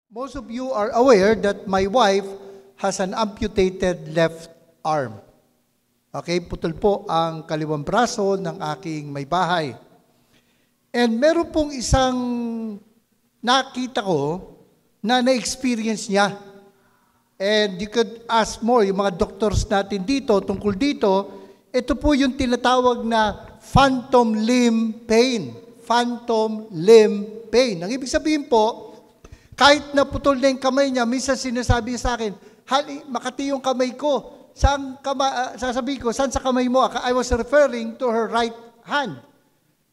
Most of you are aware that my wife has an amputated left arm. Okay, putol po ang kaliwang braso ng aking may bahay. And meron pong isang nakita ko na na-experience niya. And you could ask more, yung mga doctors natin dito, tungkol dito, ito po yung tinatawag na phantom limb pain. Phantom limb pain. Ang ibig sabihin po, kahit na putol na yung kamay niya, minsan sinasabi niya sa akin, Hali, makati yung kamay ko. Sasabihin ko, saan sa kamay mo? I was referring to her right hand.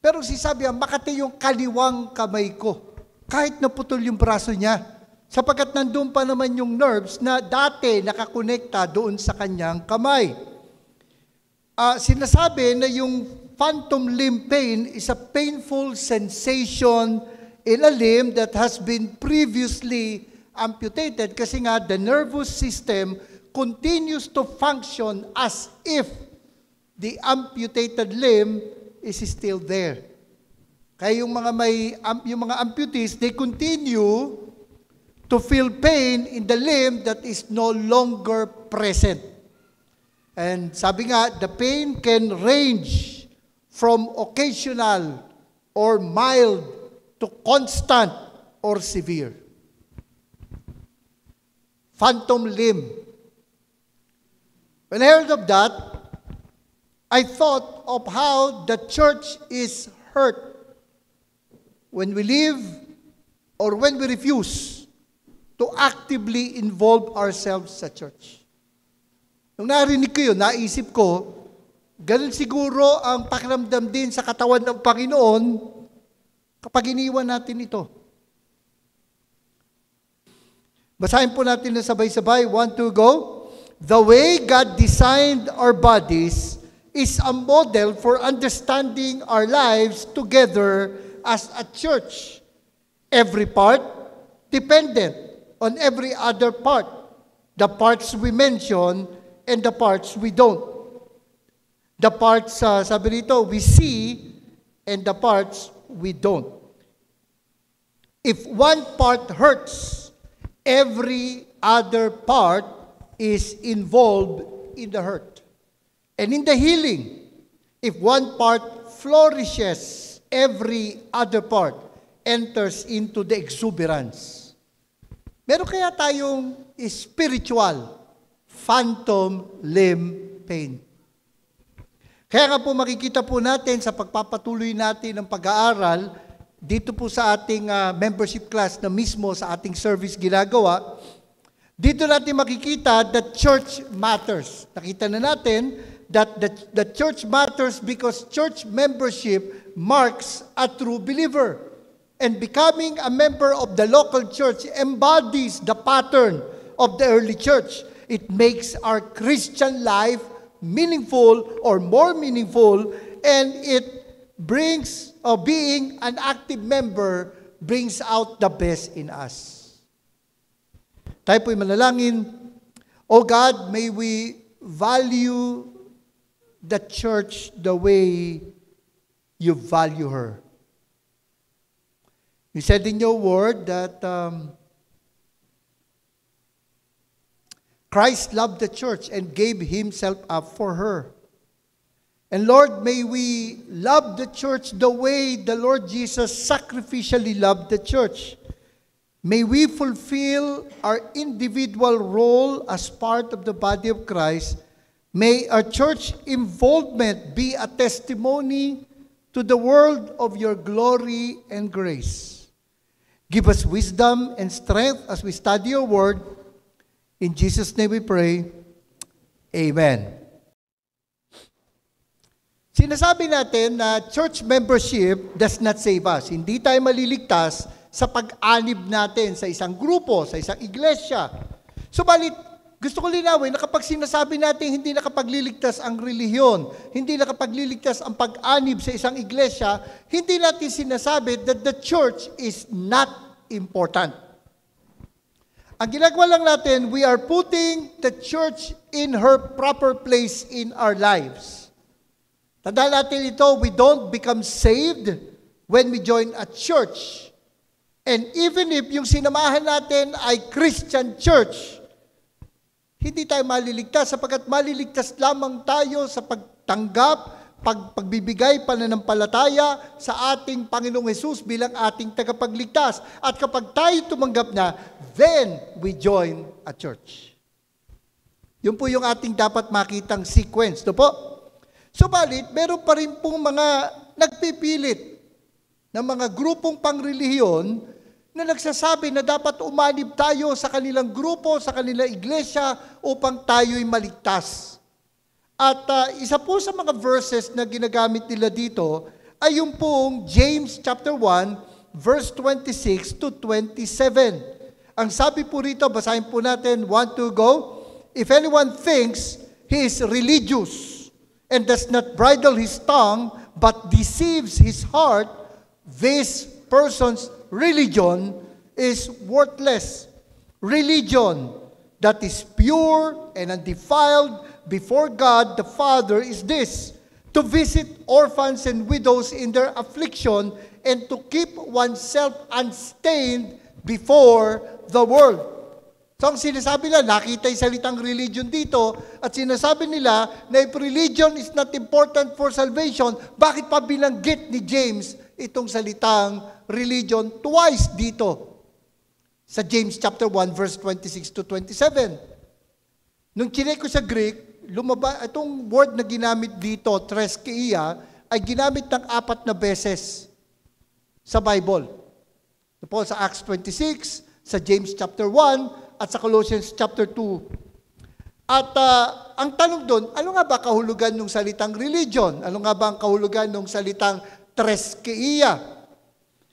Pero sisabi niya, makati yung kaliwang kamay ko. Kahit na putol yung braso niya. Sapagkat nandun pa naman yung nerves na dati nakakonekta doon sa kanyang kamay. Sinasabi na yung phantom limb pain is a painful sensation in a limb that has been previously amputated kasi nga the nervous system continues to function as if the amputated limb is still there. Kaya yung mga amputees, they continue to feel pain in the limb that is no longer present. And sabi nga, the pain can range from occasional or mild to constant or severe. Phantom limb. When I heard of that, I thought of how the church is hurt when we leave or when we refuse to actively involve ourselves sa church. Nung narinig ko yun, naisip ko, ganun siguro ang pakiramdam din sa katawan ng Panginoon kapag iniwan natin ito. Basahin po natin na sabay-sabay. 1, 2, go. The way God designed our bodies is a model for understanding our lives together as a church. Every part dependent on every other part. The parts we mention and the parts we don't. The parts, sabi rito, we see and the parts we don't. If one part hurts, every other part is involved in the hurt. And in the healing, if one part flourishes, every other part enters into the exuberance. Meron kaya tayong spiritual phantom limb pain. Kaya nga po makikita po natin sa pagpapatuloy natin ng pag-aaral, dito po sa ating membership class na mismo sa ating service ginagawa, dito natin makikita that church matters. Nakita na natin that the church matters because church membership marks a true believer. And becoming a member of the local church embodies the pattern of the early church. It makes our Christian life meaningful or more meaningful, and it brings, being an active member, brings out the best in us. Tayo po'y manalangin. O God, may we value the church the way you value her. You said in your word that Christ loved the church and gave himself up for her. And Lord, may we love the church the way the Lord Jesus sacrificially loved the church. May we fulfill our individual role as part of the body of Christ. May our church involvement be a testimony to the world of your glory and grace. Give us wisdom and strength as we study your word. In Jesus' name we pray. Amen. Sinasabi natin na church membership does not save us. Hindi tayo maliligtas sa pag-anib natin sa isang grupo, sa isang iglesia. Subalit, gusto ko linawin na kapag sinasabi natin hindi nakapagliligtas ang relihiyon, hindi nakapagliligtas ang pag-anib sa isang iglesia, hindi natin sinasabi that the church is not important. Ang ginagawa lang natin, we are putting the church in her proper place in our lives. Tandaan natin ito, we don't become saved when we join a church. And even if yung sinamahan natin ay Christian church, hindi tayo maliligtas sapagkat maliligtas lamang tayo sa pagtanggap, pagbibigay pananampalataya sa ating Panginoong Hesus bilang ating tagapagligtas. At kapag tayo tumanggap na, then we join a church. Yun po yung ating dapat makitang sequence. No po? Subalit, meron pa rin pong mga nagpipilit ng mga grupong pangrelihiyon na nagsasabi na dapat umanib tayo sa kanilang grupo, sa kanilang iglesia upang tayo'y maligtas. At isa po sa mga verses na ginagamit nila dito ay yung pong James chapter 1, verse 26 to 27. Ang sabi po rito, basahin po natin, 1 to go. If anyone thinks he is religious and does not bridle his tongue but deceives his heart, this person's religion is worthless. Religion that is pure and undefiled before God the Father is this: to visit orphans and widows in their affliction and to keep oneself unstained before the world. So ang sinasabi nila, nakita yung salitang religion dito, at sinasabi nila na if religion is not important for salvation, bakit pa binanggit ni James itong salitang religion twice dito sa James chapter 1 verse 26 to 27. Nung chinek ko sa Greek, itong word na ginamit dito, treskeia, ay ginamit ng 4 na beses sa Bible. Ito po sa Acts 26, sa James chapter 1, at sa Colossians chapter 2. At ang tanong doon, ano nga ba kahulugan ng salitang religion? Ano nga ba ang kahulugan ng salitang treskeia?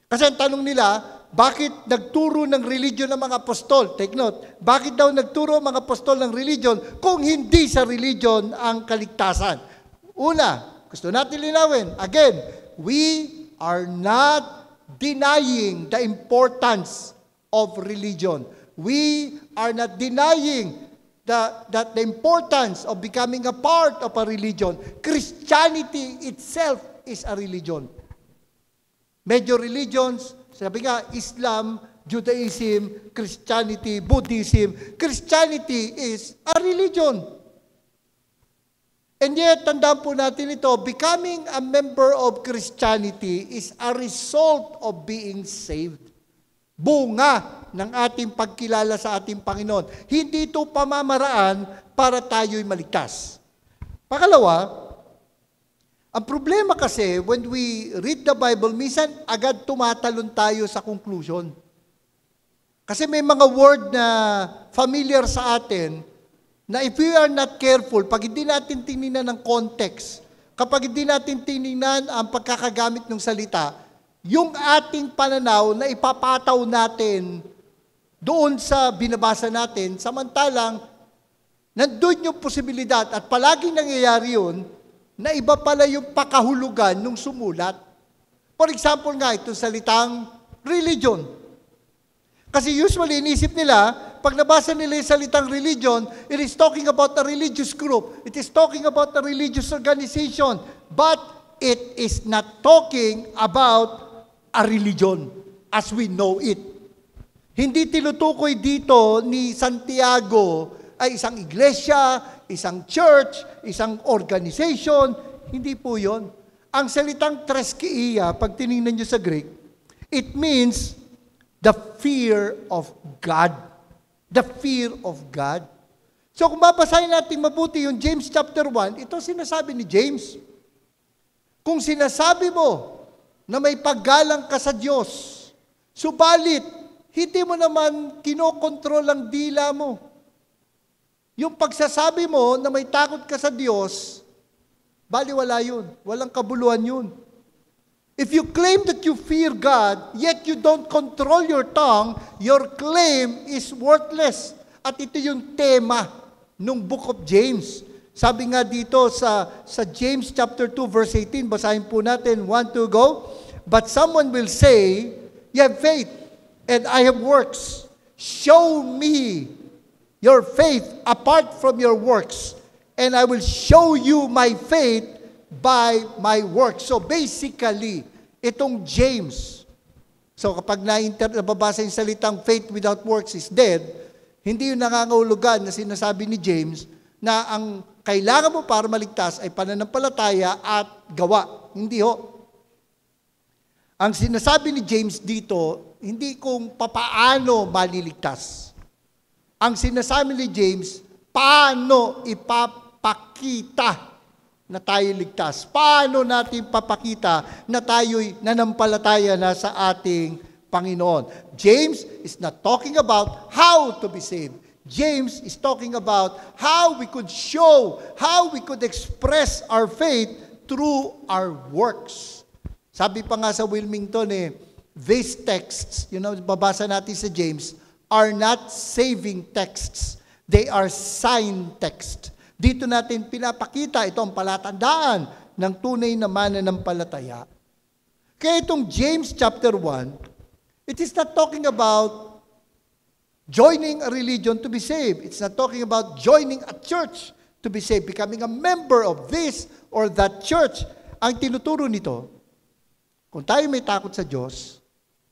Kasi ang tanong nila, bakit nagturo ng religion ng mga apostol? Take note, bakit daw nagturo ang mga apostol ng religion kung hindi sa religion ang kaligtasan? Una, gusto natin linawin, again, we are not denying the importance of religion. We are not denying that the importance of becoming a part of a religion. Christianity itself is a religion. Major religions, sabi nga, Islam, Judaism, Christianity, Buddhism. Christianity is a religion. And yet, tandaan po natin ito, becoming a member of Christianity is a result of being saved. Bunga ng ating pagkilala sa ating Panginoon. Hindi ito pamamaraan para tayo'y maligtas. Pangalawa, ang problema kasi, when we read the Bible, minsan agad tumatalon tayo sa conclusion. Kasi may mga word na familiar sa atin, na if we are not careful, pag hindi natin tinignan ng context, kapag hindi natin tinignan ang pagkakagamit ng salita, yung ating pananaw na ipapataw natin doon sa binabasa natin, samantalang nandun yung posibilidad at palaging nangyayari yun, na iba pala yung pakahulugan nung sumulat. For example nga, itong salitang religion. Kasi usually, inisip nila, pag nabasa nila yung salitang religion, it is talking about a religious group. It is talking about a religious organization. But it is not talking about a religion as we know it. Hindi tinutukoy dito ni Santiago ay isang iglesia, isang church, isang organization. Hindi po yon. Ang salitang treskeia, pag tinignan nyo sa Greek, it means the fear of God. The fear of God. So kung babasahin natin mabuti yung James chapter 1, ito sinasabi ni James. Kung sinasabi mo na may paggalang ka sa Diyos, subalit, hindi mo naman kinokontrol ang dila mo. Yung pagsasabi mo na may takot ka sa Diyos, baliwala yun. Walang kabuluhan yun. If you claim that you fear God, yet you don't control your tongue, your claim is worthless. At ito yung tema ng Book of James. Sabi nga dito sa James chapter 2 verse 18, basahin po natin, 1, 2, go. But someone will say, you have faith, and I have works. Show me your faith apart from your works, and I will show you my faith by my works. So basically, itong James, So kapag nababasa yung salitang faith without works is dead, hindi yung nangangahulugan na sinasabi ni James na ang kailangan mo para maligtas ay pananampalataya at gawa. Hindi ho. Ang sinasabi ni James dito, hindi kung papaano maliligtas. Ang sinasabi ni James, paano ipapakita na tayo ligtas? Paano natin papakita na tayo'y nanampalataya na sa ating Panginoon? James is not talking about how to be saved. James is talking about how we could show, how we could express our faith through our works. Sabi pa nga sa Wilmington these texts, babasa natin sa James, are not saving texts. They are sign text. Dito natin pinapakita ito ang palatandaan ng tunay na mananampalataya. Kaya itong James chapter 1, it is not talking about joining a religion to be saved. It's not talking about joining a church to be saved, becoming a member of this or that church. Ang tinuturo nito, kung tayo may takot sa Diyos,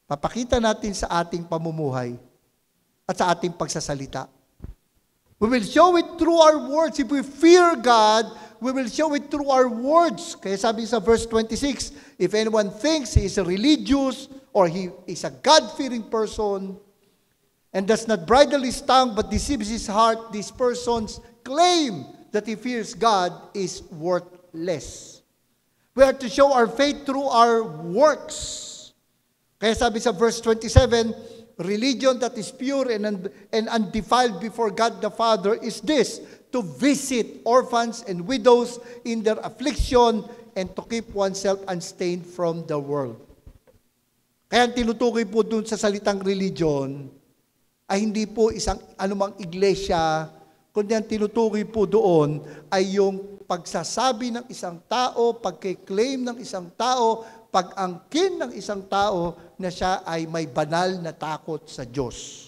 papakita natin sa ating pamumuhay at sa ating pagsasalita. We will show it through our words. If we fear God, we will show it through our words. Kaya sabi sa verse 26, if anyone thinks he is a religious or he is a God-fearing person and does not bridle his tongue but deceives his heart, this person's claim that he fears God is worthless. We are to show our faith through our works. Kaya sabi sa verse 27, religion that is pure and undefiled before God the Father is this, to visit orphans and widows in their affliction and to keep oneself unstained from the world. Kaya ang tinutukoy po dun sa salitang religion ay hindi po isang anumang iglesia, kundi ang tinutukoy po doon ay yung pagsasabi ng isang tao, pagkiklaim ng isang tao, pag-angkin ng isang tao na siya ay may banal na takot sa Diyos.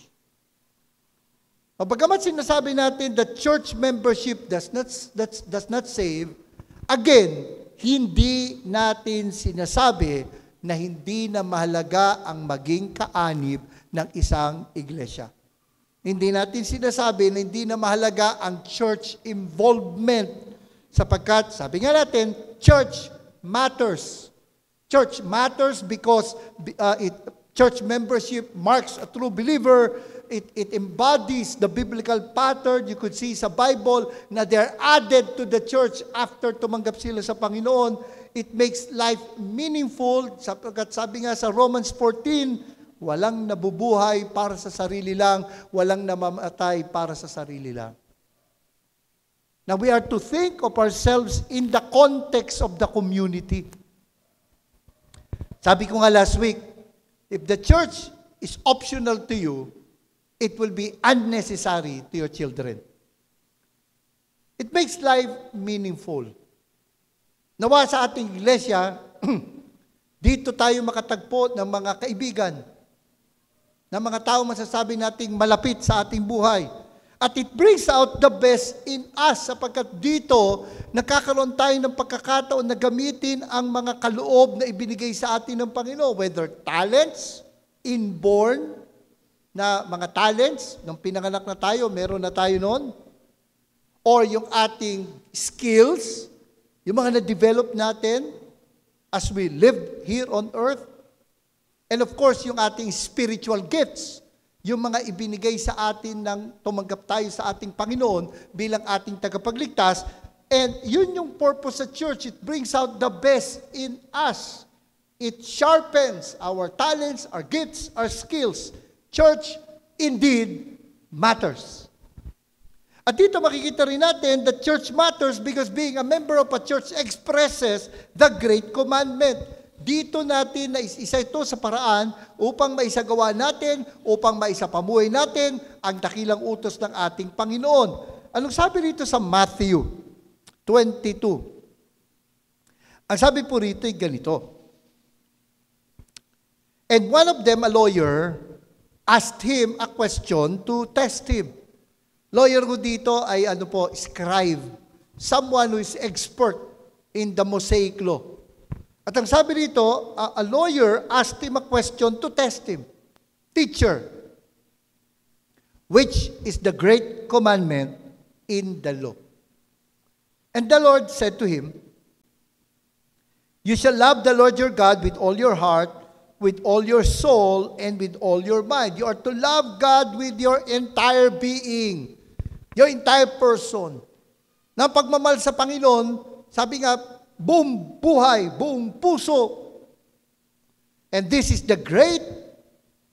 Bagamat sinasabi natin that church membership does not save, again, hindi natin sinasabi na hindi na mahalaga ang maging kaanib ng isang iglesia. Hindi natin sinasabi na hindi na mahalaga ang church involvement sapagkat, sabi nga natin, church matters. Church matters because church membership marks a true believer. It embodies the biblical pattern. You could see sa Bible na they're added to the church after tumanggap sila sa Panginoon. It makes life meaningful. Sapagkat sabi nga sa Romans 14, walang nabubuhay para sa sarili lang, walang namamatay para sa sarili lang. Now we are to think of ourselves in the context of the community. Sabi ko nga last week, if the church is optional to you, it will be unnecessary to your children. It makes life meaningful. Nawa sa ating iglesia, dito tayo makatagpo ng mga kaibigan, ng mga tao masasabi nating malapit sa ating buhay. At it brings out the best in us sapagkat dito nakakaroon tayo ng pagkakataon na gamitin ang mga kaloob na ibinigay sa atin ng Panginoon. Whether talents, inborn na mga talents, nung pinanganak na tayo, meron na tayo noon. Or yung ating skills, yung mga na-develop natin as we live here on earth. And of course, yung ating spiritual gifts. Yung mga ibinigay sa atin nang tumanggap tayo sa ating Panginoon bilang ating tagapagligtas. And yun yung purpose sa church. It brings out the best in us. It sharpens our talents, our gifts, our skills. Church indeed matters. At dito makikita rin natin that church matters because being a member of a church expresses the Great Commandment. Dito natin na isa ito sa paraan upang maisagawa natin, upang maisapamuhay natin ang dakilang utos ng ating Panginoon. Anong sabi rito sa Matthew 22? Ang sabi po rito ay ganito. And one of them, a lawyer, asked him a question to test him. Lawyer ko dito ay scribe. Someone who is expert in the Mosaic law. At ang sabi dito, a lawyer asked him a question to test him. Teacher, which is the great commandment in the law? And the Lord said to him, you shall love the Lord your God with all your heart, with all your soul, and with all your mind. You are to love God with your entire being, your entire person. Na pagmamahal sa Panginoon, sabi nga, buong buhay, buong puso. And this is the great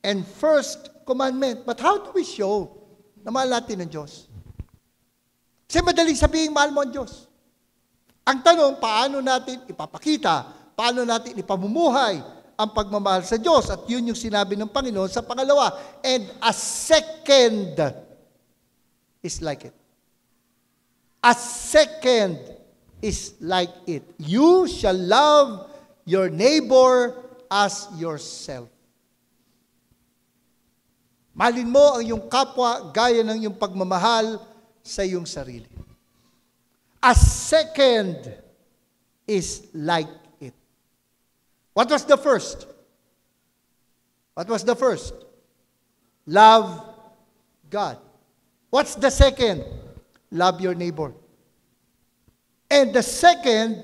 and first commandment. But how do we show na mahal natin ang Diyos? Kasi madaling sabihin, mahal mo ang Diyos. Ang tanong, paano natin ipapakita, paano natin ipamumuhay ang pagmamahal sa Diyos? At yun yung sinabi ng Panginoon sa pangalawa. And a second is like it. A second is like it. You shall love your neighbor as yourself. Mahalin mo ang iyong kapwa gaya ng iyong pagmamahal sa iyong sarili. A second is like it. What was the first? What was the first? Love God. What's the second? Love your neighbor. And the second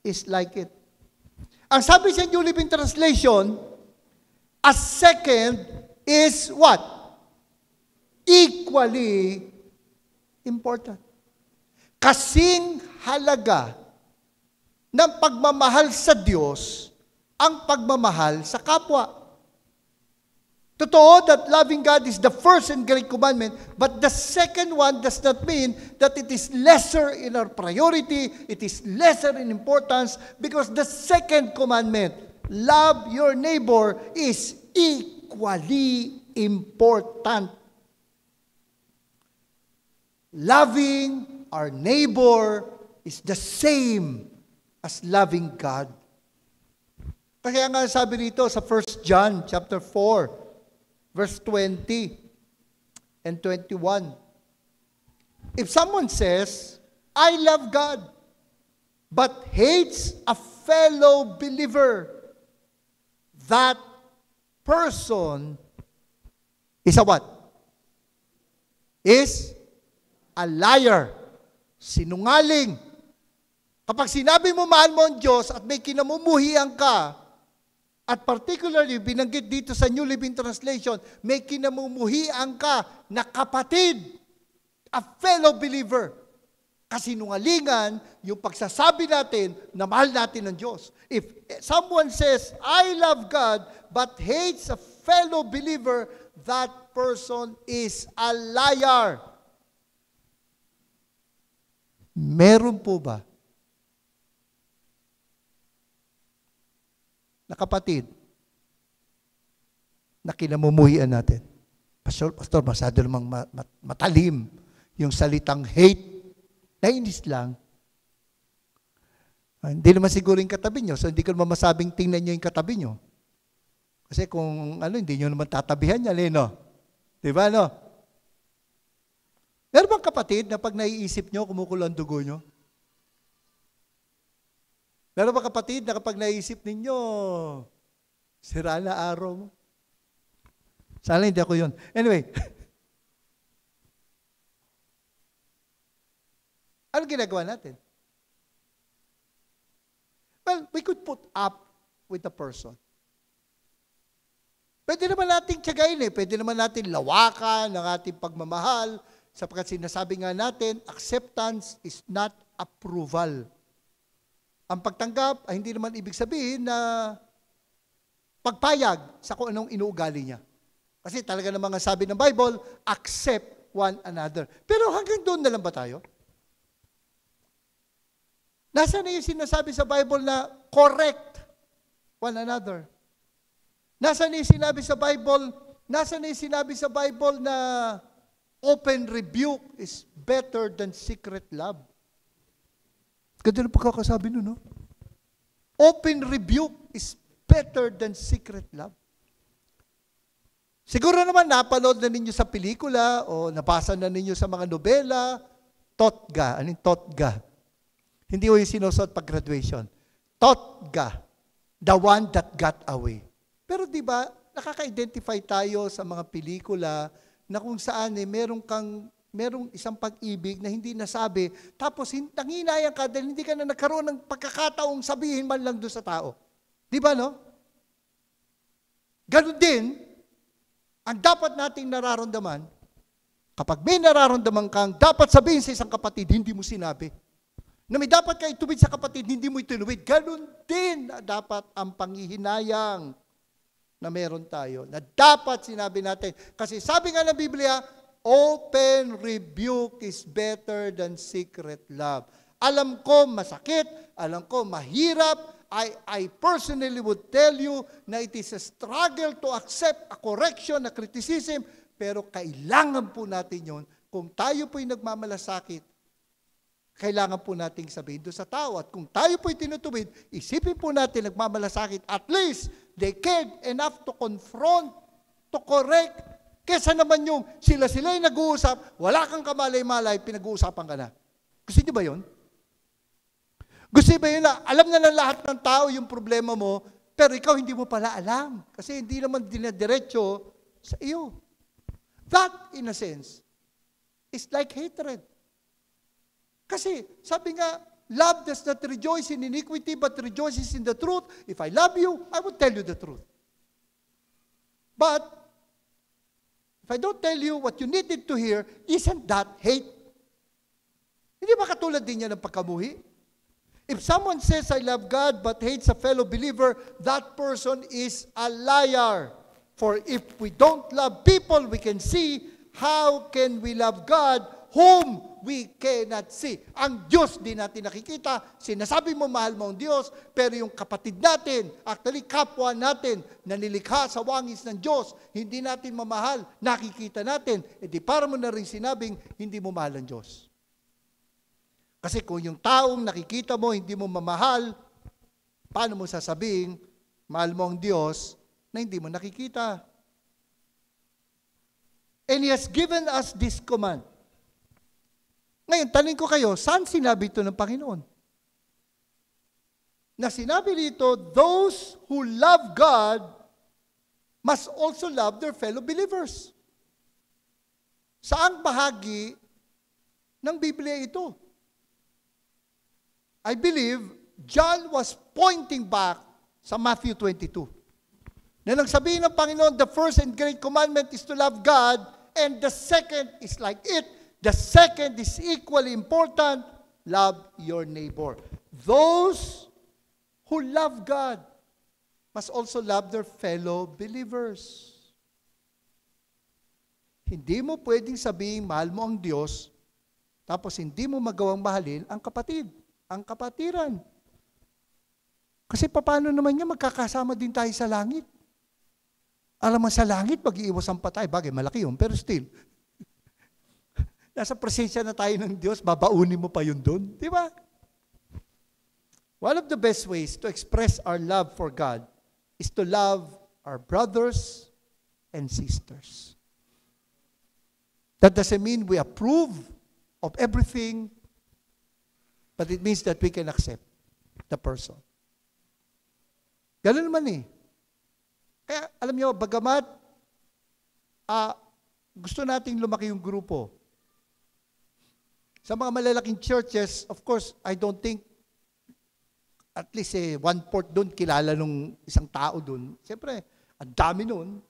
is like it. Ang sabi sa New Living Translation, a second is what? Equally important. Kasing halaga ng pagmamahal sa Diyos ang pagmamahal sa kapwa. Totoo that loving God is the first and great commandment, but the second one does not mean that it is lesser in our priority, it is lesser in importance, because the second commandment, love your neighbor, is equally important. Loving our neighbor is the same as loving God. Kaya nga sabi dito sa 1 John chapter 4, verse 20 and 21. If someone says, I love God, but hates a fellow believer, that person is a what? Is a liar. Sinungaling. Kapag sinabi mo mahal mo ang Diyos at may kinamumuhian ka, at particularly, binanggit dito sa New Living Translation, may kinamumuhian ka na kapatid, a fellow believer. Kasinungalingan yung pagsasabi natin na mahal natin ang Diyos. If someone says, I love God, but hates a fellow believer, that person is a liar. Meron po ba na kapatid na kinamumuhian natin? Pastor, masyado namang matalim yung salitang hate. Nainis lang. Hindi naman siguro yung katabi nyo, so hindi ko naman masabing tingnan nyo yung katabi nyo. Kasi kung hindi nyo naman tatabihan yan, no? Diba, no? Meron bang kapatid na pag naiisip nyo, kumukulo ang dugo nyo? Meron bang kapatid na kapag naiisip ninyo, sira na araw mo? Sana hindi ako yun. Anyway, ano ginagawa natin? Well, we could put up with the person. Pwede naman natin tiyagain Pwede naman natin lawakan ang ating pagmamahal sapagkat sinasabi nga natin, acceptance is not approval. Ang pagtanggap ay hindi naman ibig sabihin na pagpayag sa kung anong inuugali niya. Kasi talaga namang sabi ng Bible, accept one another. Pero hanggang doon na lang ba tayo? Nasaan na yung sinasabi sa Bible na correct one another? Nasaan na yung sinabi sa Bible na open rebuke is better than secret love? Ganda na pagkakasabi nun, no? Open rebuke is better than secret love. Siguro naman napanood na ninyo sa pelikula o nabasa na ninyo sa mga nobela, totga. Anong totga? Hindi ko yung sinusuot pag graduation. Totga. The one that got away. Pero di ba, nakaka-identify tayo sa mga pelikula na kung saan merong isang pag-ibig na hindi nasabi, tapos nanginayang ka dahil hindi ka na nagkaroon ng pagkakataong sabihin man lang doon sa tao. Di ba, no? Ganon din, ang dapat nating nararamdaman, kapag may nararamdaman kang dapat sabihin sa isang kapatid, hindi mo sinabi. Na may dapat ka ituwid sa kapatid, hindi mo itinuwid. Ganon din na dapat ang panghihinayang na meron tayo. Na dapat sinabi natin. Kasi sabi nga ng Biblia, open rebuke is better than secret love. Alam ko masakit, alam ko mahirap. I personally would tell you na it is a struggle to accept a correction, a criticism, pero kailangan po natin yon. Kung tayo po'y nagmamalasakit, kailangan po nating sabihin doon sa tao. At kung tayo po'y tinutuwid, isipin po natin nagmamalasakit, at least they cared enough to confront, to correct, kesa naman yung sila-sila'y nag-uusap, wala kang kamalay-malay, pinag-uusapan ka na. Gusto niyo ba yun? Gusto niyo ba yun na alam na ng lahat ng tao yung problema mo, pero ikaw hindi mo pala alam. Kasi hindi naman dinadiretso sa iyo. That, in a sense, is like hatred. Kasi, sabi nga, love does not rejoice in iniquity, but rejoices in the truth. If I love you, I will tell you the truth. But, if I don't tell you what you needed to hear, isn't that hate? Hindi ba katulad din yan ng pagkamuhi? If someone says, I love God, but hates a fellow believer, that person is a liar. For if we don't love people we can see, how can we love God whom we cannot see? Ang Diyos di natin nakikita. Sinasabi mo mahal mo ang Diyos, pero yung kapatid natin, actually kapwa natin, na nilikha sa wangis ng Diyos, hindi natin mamahal, nakikita natin, di para mo na rin sinabing, hindi mo mahal ang Diyos. Kasi kung yung taong nakikita mo, hindi mo mamahal, paano mo sasabing, mahal mo ang Diyos, na hindi mo nakikita? And He has given us this command. Ngayon, tanong ko kayo, saan sinabi ito ng Panginoon? Na sinabi dito, those who love God must also love their fellow believers. Saang bahagi ng Biblia ito? I believe John was pointing back sa Matthew 22. Na nang sabihin ng Panginoon, the first and great commandment is to love God, and the second is like it. The second is equally important, love your neighbor. Those who love God must also love their fellow believers. Hindi mo pwedeng sabihin, mahal mo ang Diyos, tapos hindi mo magawang mahalin ang kapatid, ang kapatiran. Kasi paano naman niya magkakasama din tayo sa langit? Alam mo, sa langit, mag-iiwasan pa tayo. Bagay, malaki yun, pero still, nasa presensya na tayo ng Diyos, babaunin mo pa yun doon. Di ba? One of the best ways to express our love for God is to love our brothers and sisters. That doesn't mean we approve of everything, but it means that we can accept the person. Ganun naman eh. Kaya, alam niyo, bagamat gusto nating lumaki yung grupo. Sa mga malalaking churches, of course, I don't think at least 1/4 doon kilala nung isang tao doon. Siyempre, ang dami noon.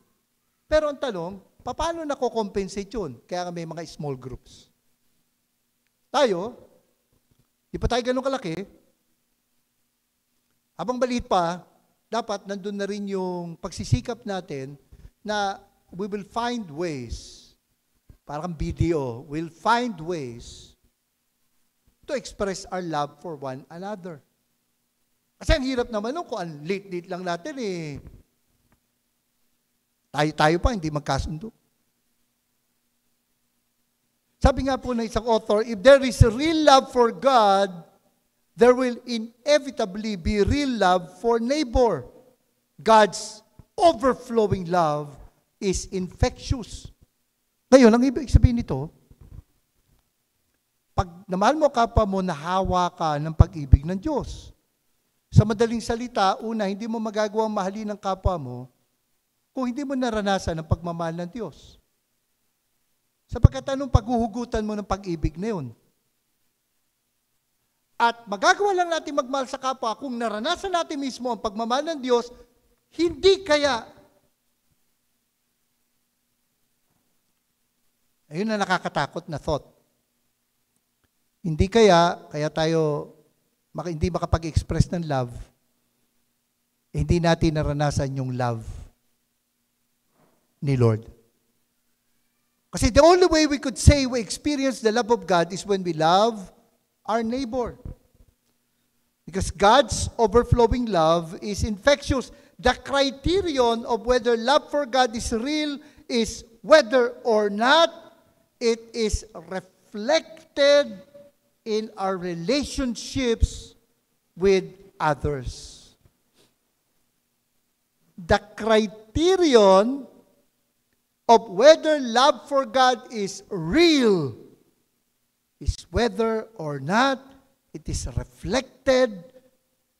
Pero ang tanong, paano nako-compensate yun? Kaya may mga small groups. Tayo, di pa tayo ganun kalaki. Habang maliit pa, dapat nandun na rin yung pagsisikap natin na we will find ways, parang BDO, we'll find ways to express our love for one another. Kasi ang hirap naman kung ang late-late lang natin tayo pa, hindi magkasundo. Sabi nga po ng isang author, if there is a real love for God, there will inevitably be real love for neighbor. God's overflowing love is infectious. Ngayon, ang ibig sabihin nito, pag namahal mo kapwa mo, nahawa ka ng pag-ibig ng Diyos. Sa madaling salita, una, hindi mo magagawang mahalin ang kapwa mo kung hindi mo naranasan ang pagmamahal ng Diyos. Sapagkat anong paghuhugutan mo ng pag-ibig na yun? At magagawa lang natin magmahal sa kapwa kung naranasan natin mismo ang pagmamahal ng Diyos, hindi kaya. Ayun na nakakatakot na thought. Hindi kaya tayo hindi makapag-express ng love, hindi natin naranasan yung love ni Lord. Kasi the only way we could say we experience the love of God is when we love our neighbor. Because God's overflowing love is infectious. The criterion of whether love for God is real is whether or not it is reflected in our relationships with others. The criterion of whether love for God is real is whether or not it is reflected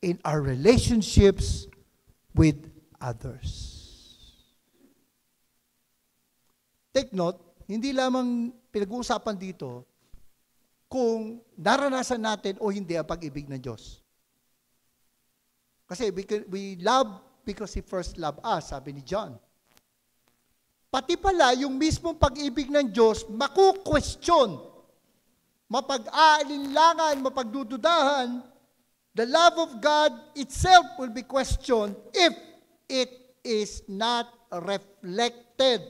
in our relationships with others. Take note, hindi lamang pinag-uusapan dito kung naranasan natin o hindi ang pag-ibig ng Diyos. Kasi we love because He first loved us, sabi ni John. Pati pala, yung mismong pag-ibig ng Diyos, maku-question, mapag-aalinlangan, mapagdududahan, the love of God itself will be questioned if it is not reflected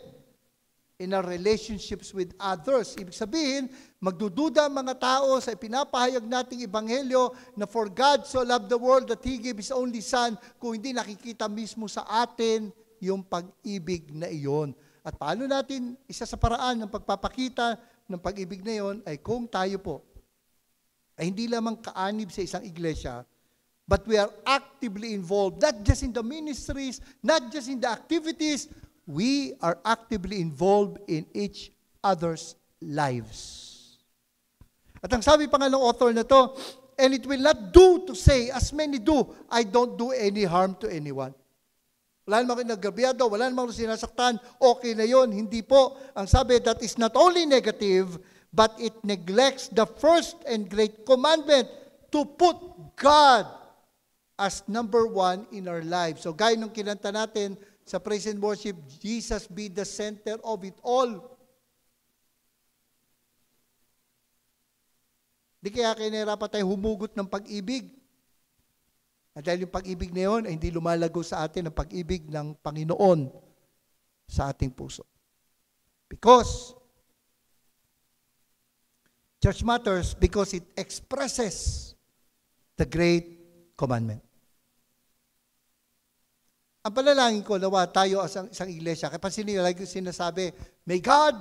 in our relationships with others. Ibig sabihin, magdududa ang mga tao sa ipinapahayag nating ebanghelyo na for God so loved the world that He gave His only Son, kung hindi nakikita mismo sa atin yung pag-ibig na iyon. At paano natin, isa sa paraan ng pagpapakita ng pag-ibig na iyon ay kung tayo po ay hindi lamang kaanib sa isang iglesia, but we are actively involved, not just in the ministries, not just in the activities, we are actively involved in each other's lives. At ang sabi pa nga ng author na to, and it will not do to say, as many do, I don't do any harm to anyone. Wala namang nagabyado, wala namang sinasaktan, okay na yon. Hindi po. Ang sabi, that is not only negative, but it neglects the first and great commandment to put God as number one in our lives. So gaya nung kinanta natin sa praise and worship, Jesus be the center of it all. Di kaya kinahirapan tayo humugot ng pag-ibig. At dahil yung pag-ibig na yun, ay hindi lumalago sa atin ang pag-ibig ng Panginoon sa ating puso. Because church matters because it expresses the great commandment. Ang panalangin ko, nawa tayo as isang iglesia, kaya pansin niyo, like sinasabi, may God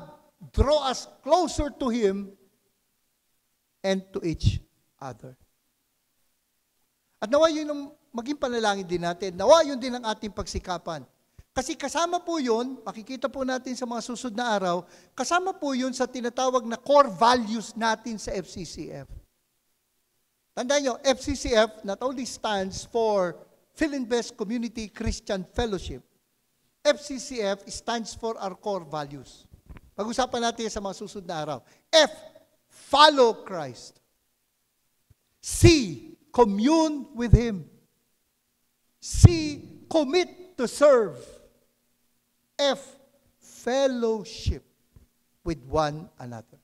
draw us closer to Him and to each other. At nawa yun ang maging panalangin din natin. Nawa yun din ang ating pagsikapan. Kasi kasama po yun, makikita po natin sa mga susunod na araw, kasama po yun sa tinatawag na core values natin sa FCCF. Tandaan nyo, FCCF not only stands for Philinvest Community Christian Fellowship. FCCF stands for our core values. Pag-usapan natin sa mga susunod na araw. F, follow Christ. C, commune with Him. C, commit to serve. F, fellowship with one another.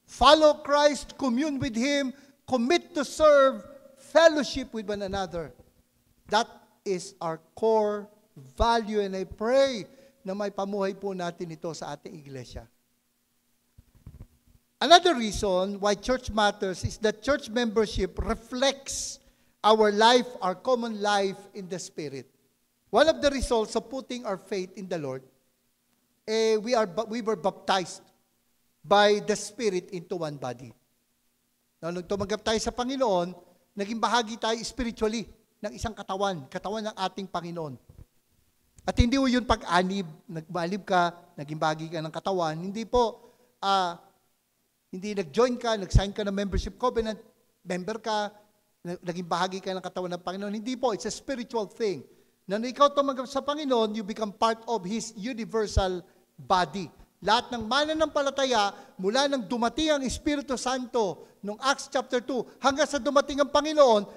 Follow Christ, commune with Him, commit to serve, fellowship with one another. That is our core value, and I pray na may pamuhay po natin ito sa ating iglesia. Another reason why church matters is that church membership reflects our life, our common life in the Spirit. One of the results of putting our faith in the Lord, we were baptized by the Spirit into one body. Nung tumanggap tayo sa Panginoon, naging bahagi tayo spiritually ng isang katawan ng ating Panginoon. At hindi po yun pag-anib, nagbalib ka, naging bahagi ka ng katawan. Hindi po, hindi nag-join ka, nag-sign ka ng membership covenant, member ka, naging bahagi ka ng katawan ng Panginoon. Hindi po, it's a spiritual thing. Na ikaw tumanggap sa Panginoon, you become part of His universal body. Lahat ng mananampalataya, mula nang dumating ang Espiritu Santo, nung Acts chapter 2, hanggang sa dumating ang Panginoon,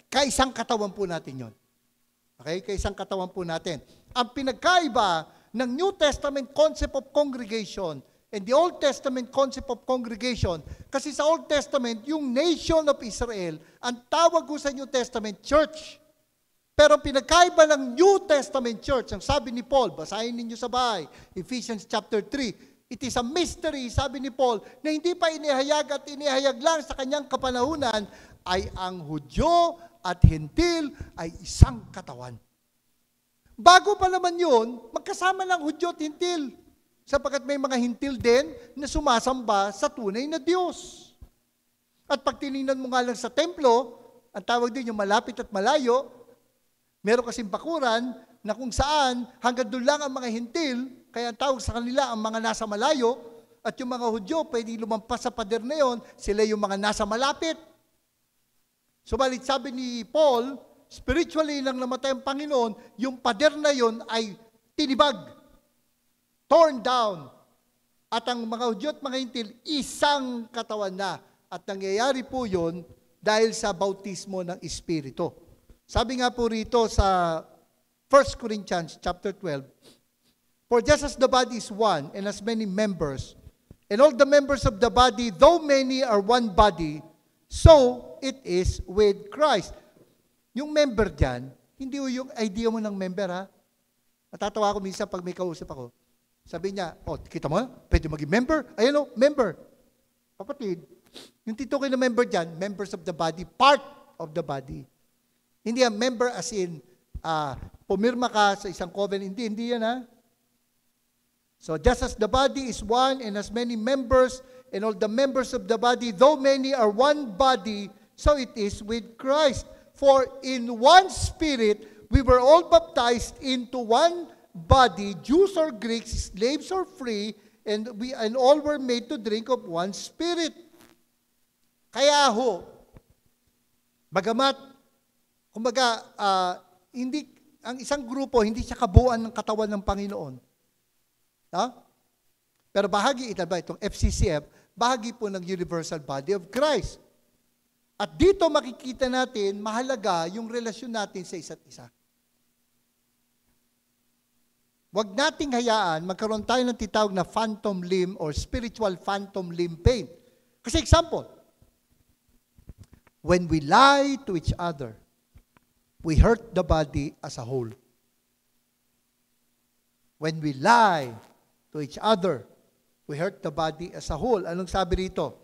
kaisang katawan po natin yon. Okay? Kaisang katawan po natin. Ang pinagkaiba ng New Testament concept of congregation and the Old Testament concept of congregation, kasi sa Old Testament, yung nation of Israel, ang tawag ko sa New Testament, church. Pero pinagkaiba ng New Testament church, ang sabi ni Paul, basahin ninyo sa bahay, Ephesians chapter 3, it is a mystery, sabi ni Paul, na hindi pa inihayag at inihayag lang sa kanyang kapanahunan, ay ang Hudyo at Hentil ay isang katawan. Bago pa naman yun, magkasama ng Hudyo at Hentil, sapagkat may mga Hentil din na sumasamba sa tunay na Diyos. At pag tinignan mo nga lang sa templo, ang tawag din yung malapit at malayo, meron kasing bakuran na kung saan hanggang doon lang ang mga Hentil, kaya ang tawag sa kanila ang mga nasa malayo, at yung mga Hudyo pwede lumampas sa pader na yon, sila yung mga nasa malapit. Subalit sabi ni Paul, spiritually nang namatay ang Panginoon, yung pader na yon ay tinibag, torn down, at ang mga Hudyo at mga Hentil isang katawan na, at nangyayari po yon dahil sa bautismo ng Espiritu. Sabi nga po rito sa 1 Corinthians chapter 12, for just as the body is one and has many members, and all the members of the body, though many, are one body, so it is with Christ. Yung member dyan, hindi yung idea mo ng member, ha? Natatawa ako minsan pag may kausap ako. Sabi niya, kita mo, pwede maging member? Ayan o, member. Kapatid, yung titukoy na member dyan, members of the body, part of the body. Hindi ang member as in, pumirma ka sa isang covenant. Hindi yan, ha? So, just as the body is one and has many members, and all the members of the body, though many, are one body, so it is with Christ. For in one Spirit, we were all baptized into one body, Jews or Greeks, slaves or free, and all were made to drink of one Spirit. Kaya ho, bagamat kumbaga, hindi, ang isang grupo, hindi siya kabuuan ng katawan ng Panginoon. Ha? Pero bahagi ito ba, itong FCCF, bahagi po ng Universal Body of Christ. At dito makikita natin, mahalaga yung relasyon natin sa isa't isa. Huwag nating hayaan, magkaroon tayo ng titawag na phantom limb or spiritual phantom limb pain. Kasi example, when we lie to each other, we hurt the body as a whole. When we lie to each other, we hurt the body as a whole. Anong sabi rito?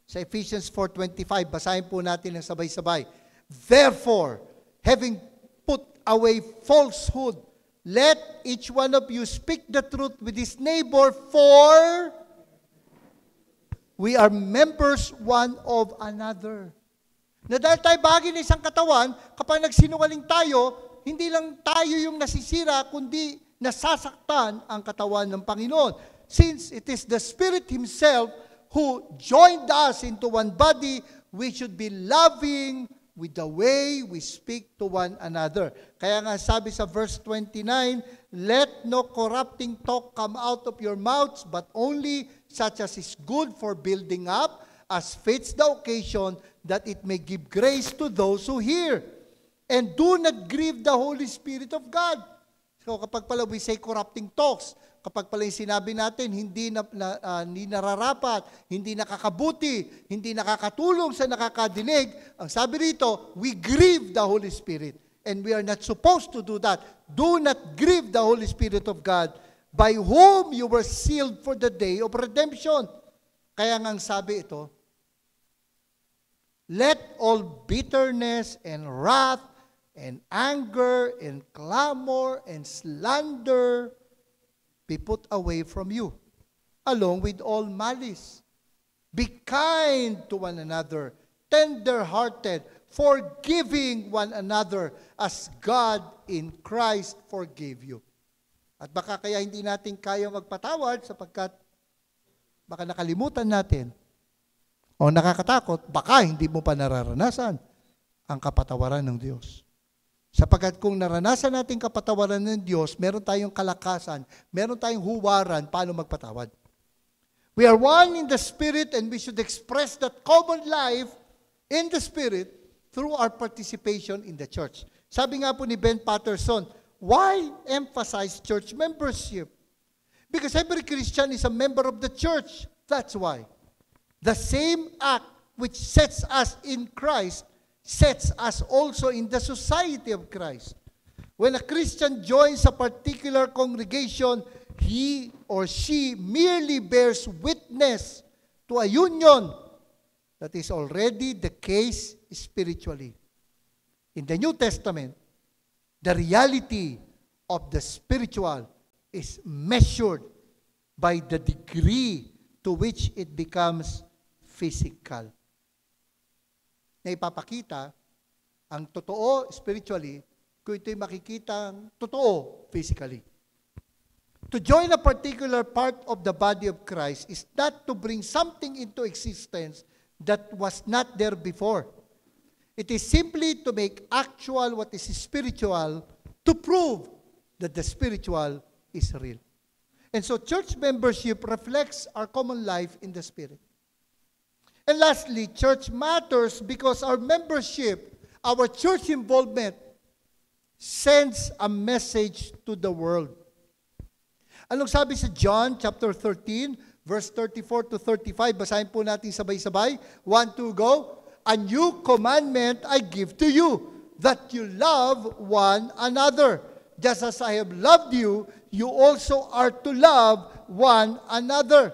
Sa Ephesians 4:25, basahin po natin ng sabay-sabay. Therefore, having put away falsehood, let each one of you speak the truth with his neighbor, for we are members one of another. Na dahil tayo bahagi ng isang katawan, kapag nagsinungaling tayo, hindi lang tayo yung nasisira, kundi nasasaktan ang katawan ng Panginoon. Since it is the Spirit Himself who joined us into one body, we should be loving with the way we speak to one another. Kaya nga sabi sa verse 29, let no corrupting talk come out of your mouths, but only such as is good for building up, as fits the occasion, that it may give grace to those who hear. And do not grieve the Holy Spirit of God. So kapag pala we say corrupting talks, kapag pala yung sinabi natin, hindi nararapat, hindi nakakabuti, hindi nakakatulong sa nakakadinig, ang sabi rito, we grieve the Holy Spirit. And we are not supposed to do that. Do not grieve the Holy Spirit of God, by whom you were sealed for the day of redemption. Kaya nga sabi ito, let all bitterness and wrath and anger and clamor and slander be put away from you, along with all malice. Be kind to one another, tender-hearted, forgiving one another as God in Christ forgave you. At baka kaya hindi natin kaya magpatawad sapagkat baka nakalimutan natin o nakakatakot, baka hindi mo pa nararanasan. ang kapatawaran ng Diyos. Sapagkat kung naranasan natin kapatawaran ng Diyos, meron tayong kalakasan, meron tayong huwaran paano magpatawad. We are one in the Spirit and we should express that common life in the Spirit through our participation in the church. Sabi nga po ni Ben Patterson, why emphasize church membership? Because every Christian is a member of the church. That's why. The same act which sets us in Christ sets us also in the society of Christ. When a Christian joins a particular congregation, he or she merely bears witness to a union that is already the case spiritually. In the New Testament, the reality of the spiritual is measured by the degree to which it becomes physical. Na ipapakita ang totoo spiritually kung ito'y makikita totoo physically. To join a particular part of the body of Christ is not to bring something into existence that was not there before. It is simply to make actual what is spiritual, to prove that the spiritual is real. And so church membership reflects our common life in the Spirit. And lastly, church matters because our membership, our church involvement, sends a message to the world. Anong sabi sa John chapter 13, verse 34 to 35? Basahin po natin sabay-sabay. 1, 2, go. A new commandment I give to you, that you love one another. Just as I have loved you, you also are to love one another.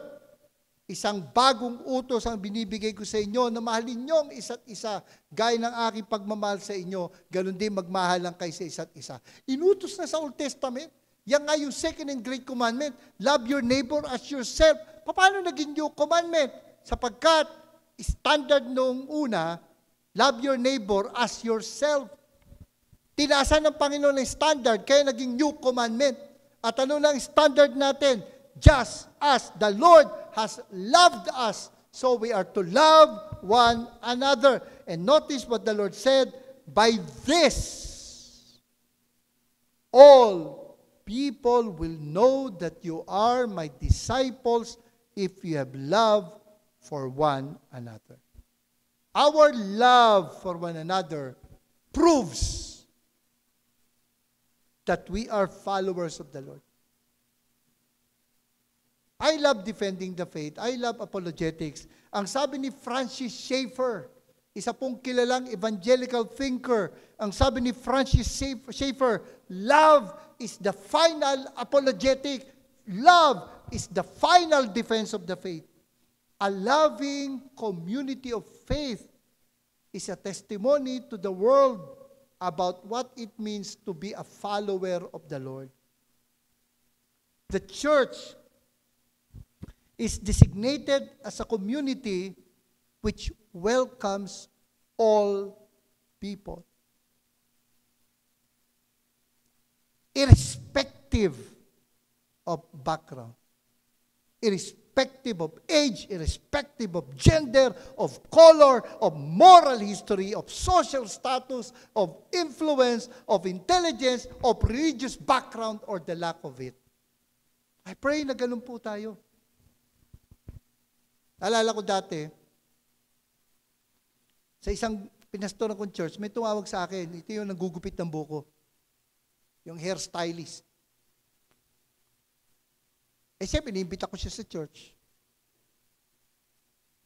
Isang bagong utos ang binibigay ko sa inyo na mahalin niyo ang isa't isa. Gaya ng aking pagmamahal sa inyo, ganun din magmahal lang kayo sa isa't isa. Inutos na sa Old Testament. Yan nga yung second and great commandment. Love your neighbor as yourself. Paano naging new commandment? Sapagkat standard noong una, love your neighbor as yourself. Tinaasan ng Panginoon ng standard, kaya naging new commandment. At ano na ang standard natin? Just as the Lord has loved us, so we are to love one another. And notice what the Lord said, by this, all people will know that you are my disciples if you have love for one another. Our love for one another proves that we are followers of the Lord. I love defending the faith. I love apologetics. Ang sabi ni Francis Schaeffer, isa pong kilalang evangelical thinker, ang sabi ni Francis Schaeffer, love is the final apologetic. Love is the final defense of the faith. A loving community of faith is a testimony to the world about what it means to be a follower of the Lord. The church is designated as a community which welcomes all people, irrespective of background, irrespective of age, irrespective of gender, of color, of moral history, of social status, of influence, of intelligence, of religious background, or the lack of it. I pray na ganun po tayo. Alala ko dati, sa isang pinastoran kong church, may tumawag sa akin, ito yung nagugupit ng buko. Yung hairstylist. Siyempre, iniimbita ko siya sa church.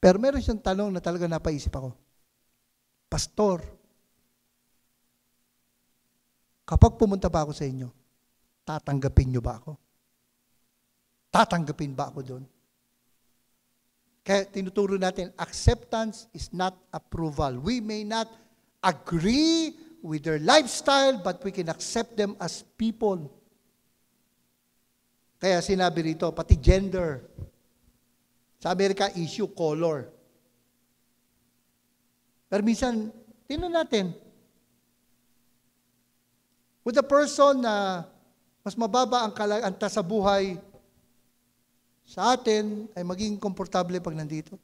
Pero meron siyang tanong na talaga napaisip ako. Pastor, kapag pumunta ba ako sa inyo, tatanggapin niyo ba ako? Tatanggapin ba ako doon? Kaya tinuturo natin, acceptance is not approval. We may not agree with their lifestyle, but we can accept them as people. Kaya sinabi rito, pati gender. Sa Amerika, issue, color. Pero minsan, tingnan natin. With a person na mas mababa ang kalanta sa buhay, sa atin ay maging komportable pag nandito.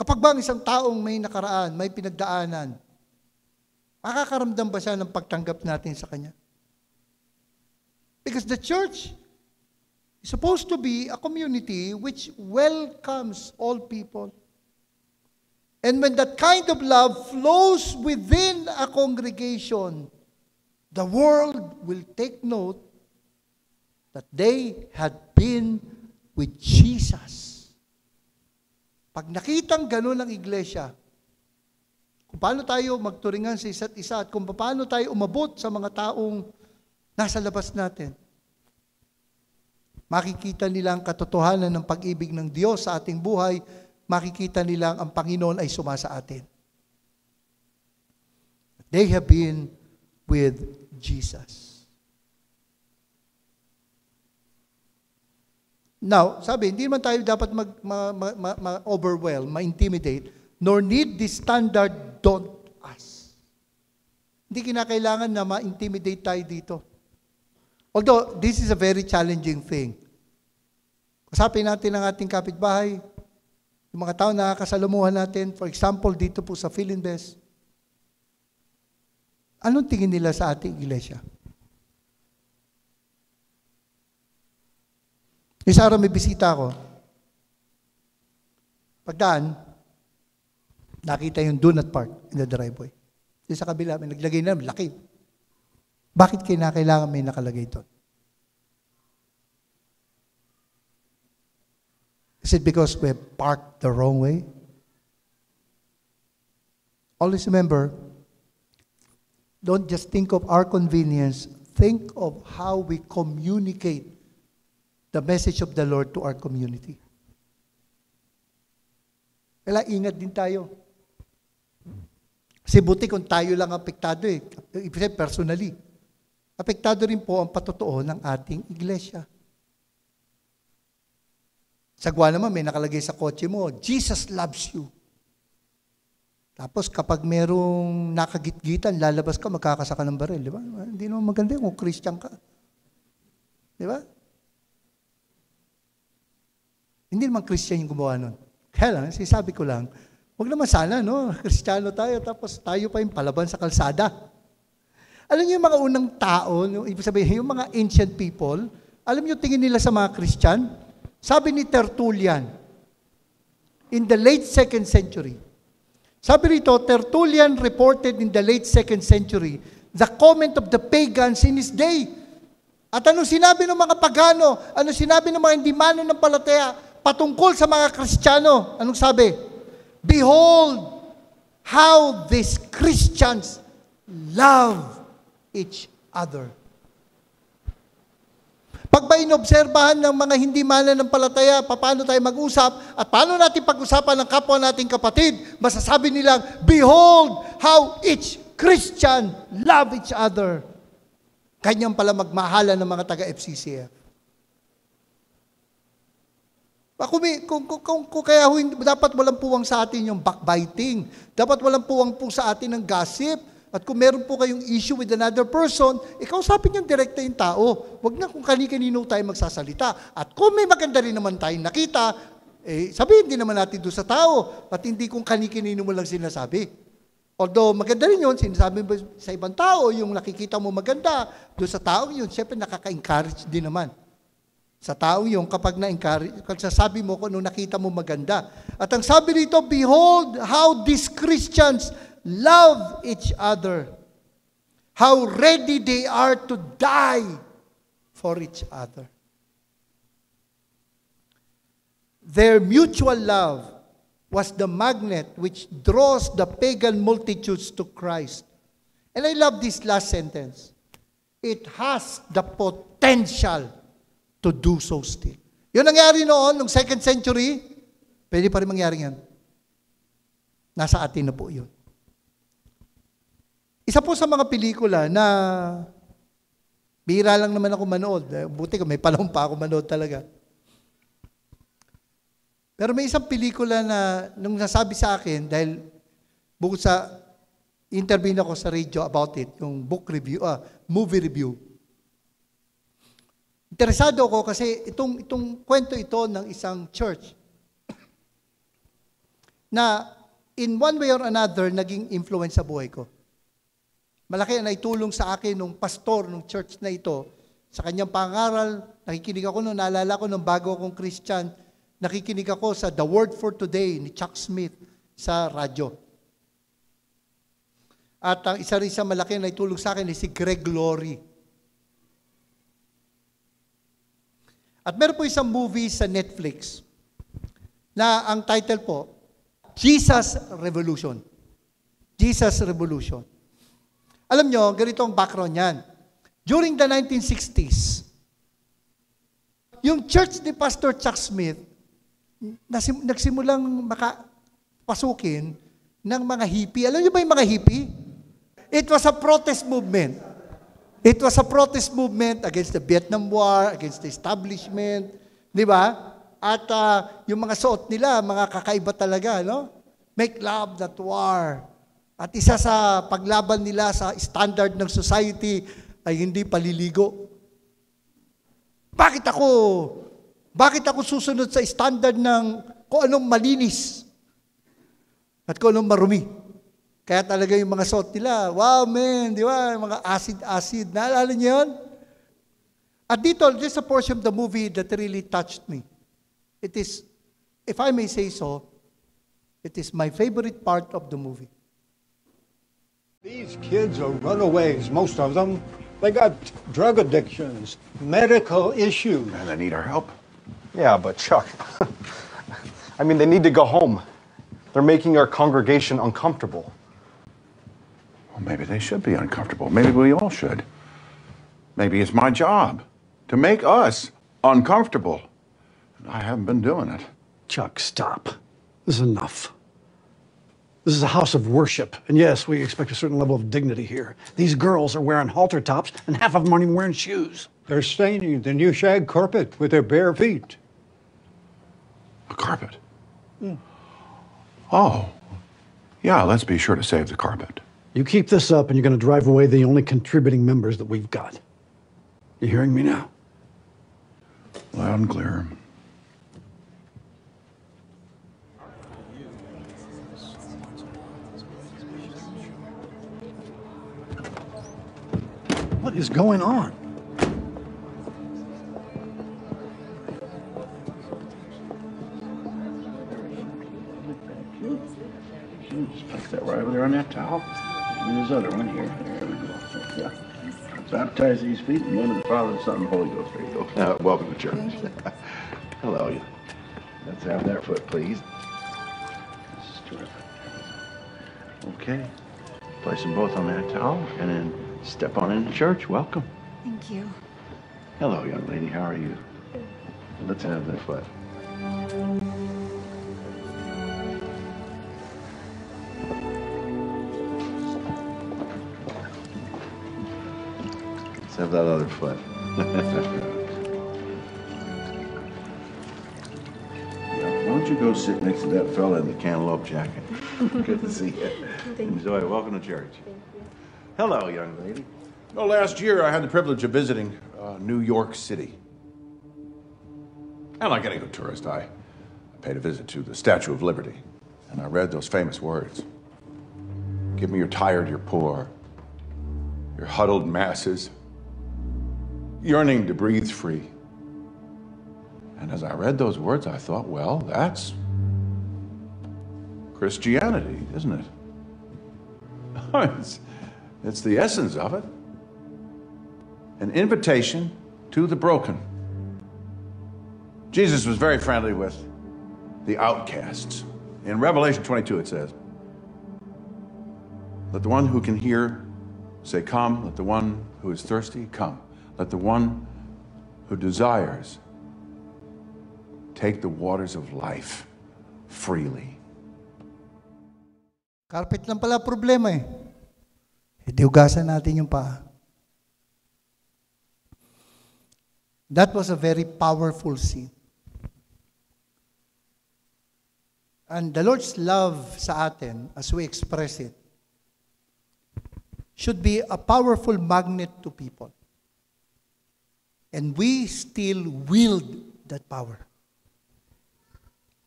Kapag ba ang isang taong may nakaraan, may pinagdaanan, makakaramdam ba siya ng pagtanggap natin sa kanya? Because the church is supposed to be a community which welcomes all people. And when that kind of love flows within a congregation, the world will take note that they had been with Jesus. Pag nakitang gano'n ang iglesia, kung paano tayo magturingan sa isa't isa at kung paano tayo umabot sa mga taong nasa labas natin, makikita nila ang katotohanan ng pag-ibig ng Diyos sa ating buhay, makikita nila ang Panginoon ay sumasa atin. They have been with Jesus. Now, sabi, hindi naman tayo dapat ma-overwhelm, ma-intimidate, nor need this standard daunt us. Hindi kinakailangan na ma-intimidate tayo dito. Although, this is a very challenging thing. Kasapin natin ang ating kapitbahay, yung mga tao na kasalamuhan natin, for example, dito po sa Philinbes, anong tingin nila sa ating iglesia? Isang araw may bisita ako. Pagdaan, nakita yung do not park in the driveway. Yung sa kabila, may naglagay na, laki. Bakit kailangan may nakalagay ito? Is it because we parked the wrong way? Always remember, don't just think of our convenience, think of how we communicate the message of the Lord to our community. Kaya ingat din tayo. Kasi buti kung tayo lang apektado personally. Apektado rin po ang patotoo ng ating iglesia. Sagwa naman, may nakalagay sa kotse mo, Jesus loves you. Tapos kapag merong nakagitgitan, lalabas ka, magkakasa ka ng baril. Di ba? Hindi naman maganda kung Christian ka. Di ba? Hindi naman Christian yung gumawa nun. Kaya lang, sinasabi ko lang, huwag naman sana, no? Kristiyano tayo, tapos tayo pa yung palaban sa kalsada. Alam niyo yung mga unang tao, ibig sabihin, yung mga ancient people, alam niyo tingin nila sa mga Christian? Sabi ni Tertullian, in the late 2nd century, sabi rito, Tertullian reported in the late 2nd century the comment of the pagans in his day. At anong sinabi ng mga pagano? Anong sinabi ng mga hindi mananampalataya patungkol sa mga Kristiyano? Anong sabi? Behold, how these Christians love each other. Pag ba inobserbahan ng mga hindi mananampalataya, paano tayo mag-usap at paano natin pag-usapan ng kapwa nating kapatid, masasabi nilang, behold how each Christian love each other. Kanyang pala magmahalan ng mga taga-FCCF. Kung kaya dapat walang puwang sa atin yung backbiting. Dapat walang puwang po sa atin ng gossip. At kung meron po kayong issue with another person, ikausapin yung direkta yung tao. Huwag na kung kani-kanino tayo magsasalita. At kung may maganda rin naman tayong nakita, sabihin din naman natin doon sa tao. At hindi kung kani-kanino mo lang sinasabi. Although maganda rin yun, sinasabi mo sa ibang tao, yung nakikita mo maganda, doon sa tao yun, siyempre nakaka-encourage din naman. Sa tao yun, kapag na-encourage, sasabi mo kung nakita mo maganda. At ang sabi rito, behold how these Christians love each other. How ready they are to die for each other. Their mutual love was the magnet which draws the pagan multitudes to Christ. And I love this last sentence. It has the potential to do so still. Yun nangyari noon, noong 2nd century, pwede pa rin mangyari yan. Nasa atin na po yun. Isa po sa mga pelikula na bihira lang naman ako manood. Buti ko, may panahon pa ako manood talaga. Pero may isang pelikula na nung nasabi sa akin, dahil bukod sa interview ako sa radio about it, yung book review, movie review. Interesado ako kasi itong kwento ito ng isang church. na in one way or another, naging influence sa buhay ko. Malaki ang naitulong sa akin nung pastor ng church na ito. Sa kanyang pangaral, nakikinig ako nung naalala ko nung bago akong Christian, nakikinig ako sa The Word for Today ni Chuck Smith sa radyo. At ang isa rin sa malaki na naitulong sa akin ay si Greg Laurie. At meron po isang movie sa Netflix na ang title po, Jesus Revolution. Jesus Revolution. Alam nyo, ganito ang background yan. During the 1960s, yung church ni Pastor Chuck Smith, nagsimulang makapasukin ng mga hippie. Alam nyo ba yung mga hippie? It was a protest movement. It was a protest movement against the Vietnam War, against the establishment, di ba? At yung mga suot nila, mga kakaiba talaga, no? Make love, not war. At isa sa paglaban nila sa standard ng society ay hindi paliligo. Bakit ako susunod sa standard ng kung anong malinis at kung anong marumi? Kaya talaga yung mga suot nila, wow man, di ba? Yung mga acid. Naalala niyo yun? At dito, there's a portion of the movie that really touched me. It is, if I may say so, it is my favorite part of the movie. These kids are runaways, most of them. They got drug addictions, medical issues. And they need our help. Yeah, but Chuck, I mean, they need to go home. They're making our congregation uncomfortable. Well, maybe they should be uncomfortable. Maybe we all should. Maybe it's my job to make us uncomfortable. I haven't been doing it. Chuck, stop. This is enough. This is a house of worship, and yes, we expect a certain level of dignity here. These girls are wearing halter tops, and half of them aren't even wearing shoes. They're staining the new shag carpet with their bare feet. A carpet? Oh. Yeah, let's be sure to save the carpet. You keep this up, and you're going to drive away the only contributing members that we've got. You hearing me now? Loud and clear. What is going on? Put that right over there on that towel. And this other one here. There we go. Yeah. Baptize these feet in the name of the Father, the Son, and the Holy Ghost. There you go. Welcome to church. Hello. Let's have that foot, please. This is terrific. Okay. Place them both on that towel, and then step on into church. Welcome. Thank you. Hello, young lady. How are you? Let's have that foot. Let's have that other foot. Yeah, why don't you go sit next to that fella in the cantaloupe jacket? Good to see you. Enjoy. Welcome to church. Hello, young lady. Well, last year I had the privilege of visiting New York City. And like any good tourist, I paid a visit to the Statue of Liberty. And I read those famous words. Give me your tired, your poor, your huddled masses, yearning to breathe free. And as I read those words, I thought, well, that's Christianity, isn't it? It's the essence of it. An invitation to the broken. Jesus was very friendly with the outcasts. In Revelation 22 it says, let the one who can hear say, come. Let the one who is thirsty come. Let the one who desires take the waters of life freely. Carpet lang pala problema eh. Hindi hugasan natin yung paa. That was a very powerful scene. And the Lord's love sa atin, as we express it, should be a powerful magnet to people. And we still wield that power.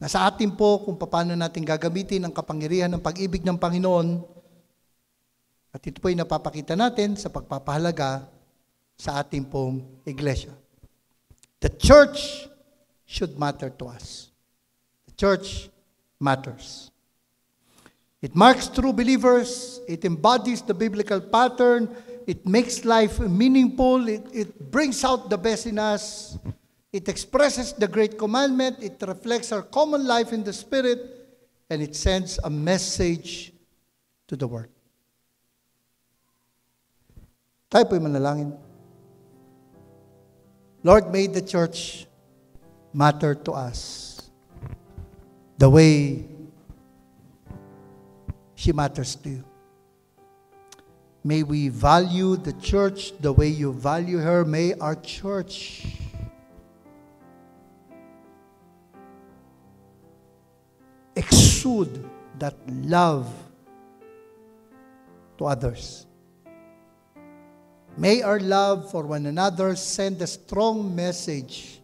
Nasa atin po kung paano natin gagamitin ang kapangyarihan ng pag-ibig ng Panginoon. At ito po ay napapakita natin sa pagpapahalaga sa ating pong iglesia. The church should matter to us. The church matters. It marks true believers. It embodies the biblical pattern. It makes life meaningful. It brings out the best in us. It expresses the great commandment. It reflects our common life in the Spirit. And it sends a message to the world. Tayo po'y manalangin. Lord, may the church matter to us the way she matters to you. May we value the church the way you value her. May our church exude that love to others. May our love for one another send a strong message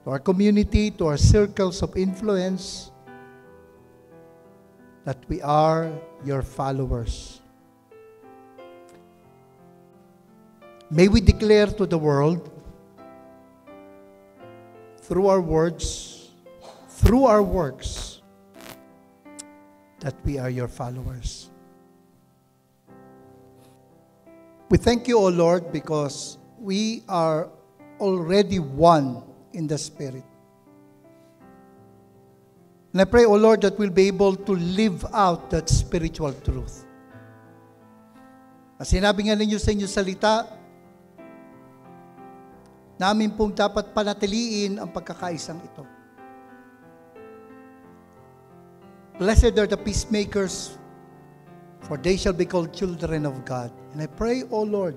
to our community, to our circles of influence, that we are your followers. May we declare to the world, through our words, through our works, that we are your followers. We thank you, O Lord, because we are already one in the Spirit. And I pray, O Lord, that we'll be able to live out that spiritual truth. As sinabi nga ninyo sa inyong salita, namin pong dapat panatiliin ang pagkakaisang ito. Blessed are the peacemakers, for they shall be called children of God. And I pray, O Lord,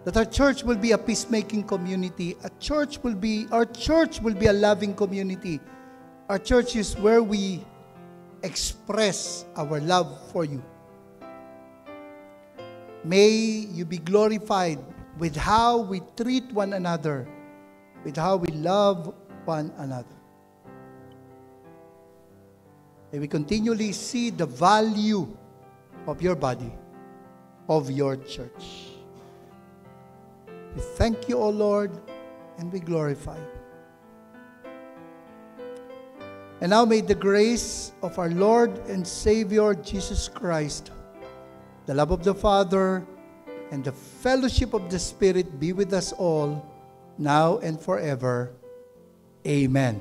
that our church will be a peacemaking community. Our church will be a loving community. Our church is where we express our love for you. May you be glorified with how we treat one another, with how we love one another. May we continually see the value of your body, of your church. We thank you, O Lord, and we glorify you. And now may the grace of our Lord and Savior Jesus Christ, the love of the Father, and the fellowship of the Spirit be with us all, now and forever. Amen.